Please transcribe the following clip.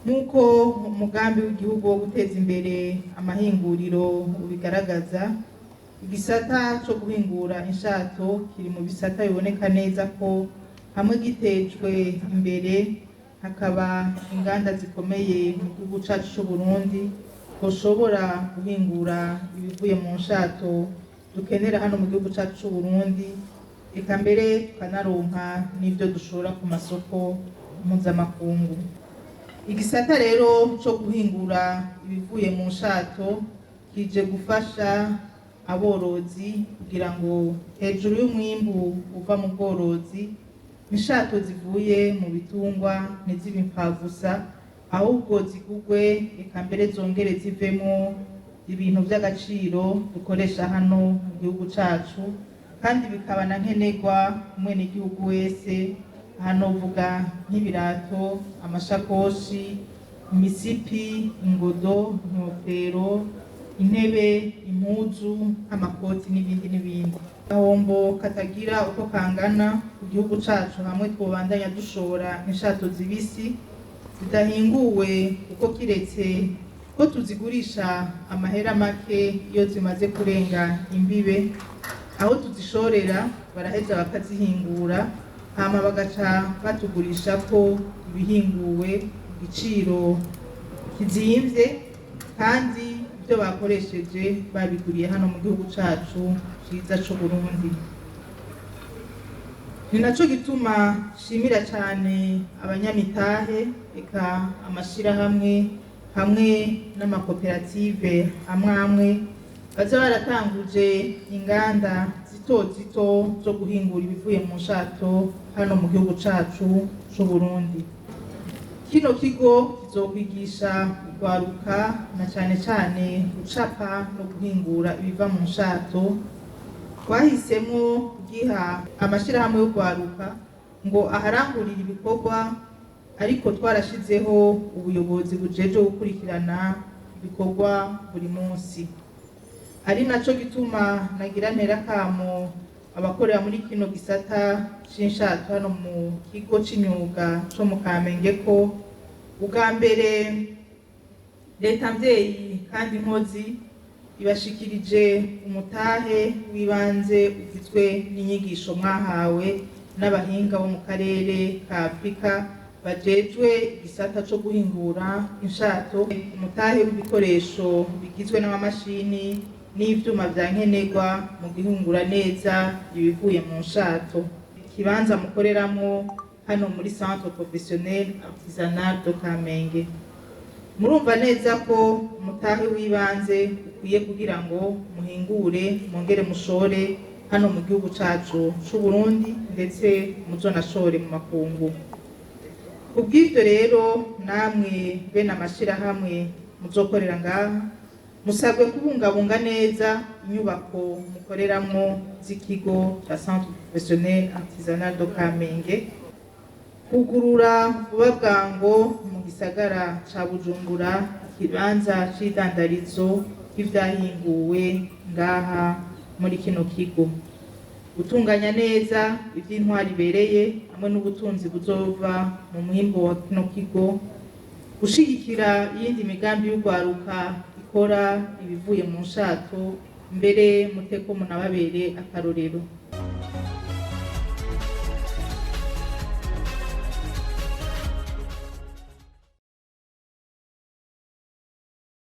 nk'uko umugambi w'igihugu wo guteza imbere amahinguriro ubigaragaza, igisata cyo guhingura inshato kiri mu bisata biboneka neza ko hamwe gitejwe imbere hakaba inganda zikomeye mu gihugu cyacu cy'u Burundi ushobora guhingura ibivuye mu nshato dukenera hano mu gihugu cyacu cy'u Burundi, eka mbere tukanaronka n'ibyo dushora ku masoko mpuzamakungu. Igisata rero cyo guhingura ibivuye mu nshato kije gufasha aborozi kugira ngo hejuru y'umwimbu uva mu bworozi inshato zivuye mu bitungwa ntizibe impfagusa, ahubwo zigugwe eka mbere zongere zivemo ibintu by'agaciro dukoresha hano mu gihugu cyacu, kandi bikaba na nkenerwa umwene igihugu wese. Hano uvuga nk'ibirato, amashakoshi, imisipi, ingodo, inkofero, intebe, impuzu, amakoti n'ibindi n'ibindi. Agahombo katagira uko kangana ku gihugu cyacu hamwe twobandanya dushora inshato zibisi zidahinguwe uko kiretse ko tuzigurisha amahera make iyo zimaze kurenga imbibe, aho tuzishorera baraheza bakazihingura hama bagaca batugurisha ko ibihinguwe igiciro kizimvye, kandi ibyo bakoresheje babiguriye hano mu gihugu cyacu cyiza cy'u Burundi. Ni naco gituma shimira cyane abanyamitahe eka amashirahamwe hamwe n'amakoperative amwe baza baratanguje inganda zito zito zo guhingura ibivuye mu nshato hano mu gihugu cyacu cy'u Burundi. Kino kigo kizokwigisha kugwaruka na cyane cyane gucapa no guhingura ibiva mu nshato. Twahisemo kugiha amashirahamwe yo kugwaruka ngo aharangurira ibikorwa, ariko twarashizeho ubuyobozi bujeje gukurikirana ibikorwa buri munsi. Ari naco gituma nagira ntera kamo abakorera muri kino gisata c'inshato hano mu kigo c'imyuga co mu Kamenge ko ubwa mbere leta mvyeyi kandi nkozi ibashikirije umutahe w'ibanze ugizwe n'inyigisho mwahawe n'abahinga bo mu karere ka Afrika bajejwe igisata co guhingura inshato, umutahe w'ibikoresho bigizwe n'amamashini n'ivyuma vya nkenerwa mu guhingura neza ibivuye mu nshato. Ikibanza mukoreramo hano muri Centre Professionnel Artisanal de Kamenge, murumva neza ko umutahe w'ibanze ukwiye kugira ngo muhingure mwongere mushore hano mu gihugu cyacu cy'u Burundi, ndetse muzonashore mu makungu. Kubw'ivyo rero namwe bene amashirahamwe muzokorera ngaha musabwe kubungabunga neza inyubako mukoreramwo z'ikigo cya Centre Professionnel Artisanal de Kamenge, kugurura vuba bwango mu gisagara ca Bujumbura ikibanza c'idandarizo y'ivyahinguwe ngaha muri kino kigo, gutunganya neza ivy'intwari ibereye hamwe n'ubutunzi buzova mu muhimbo wa kino kigo, gushigikira iyindi migambi y'ugwaruka ikora ibivuye mu nshato, mbere muteko munababere akarorero.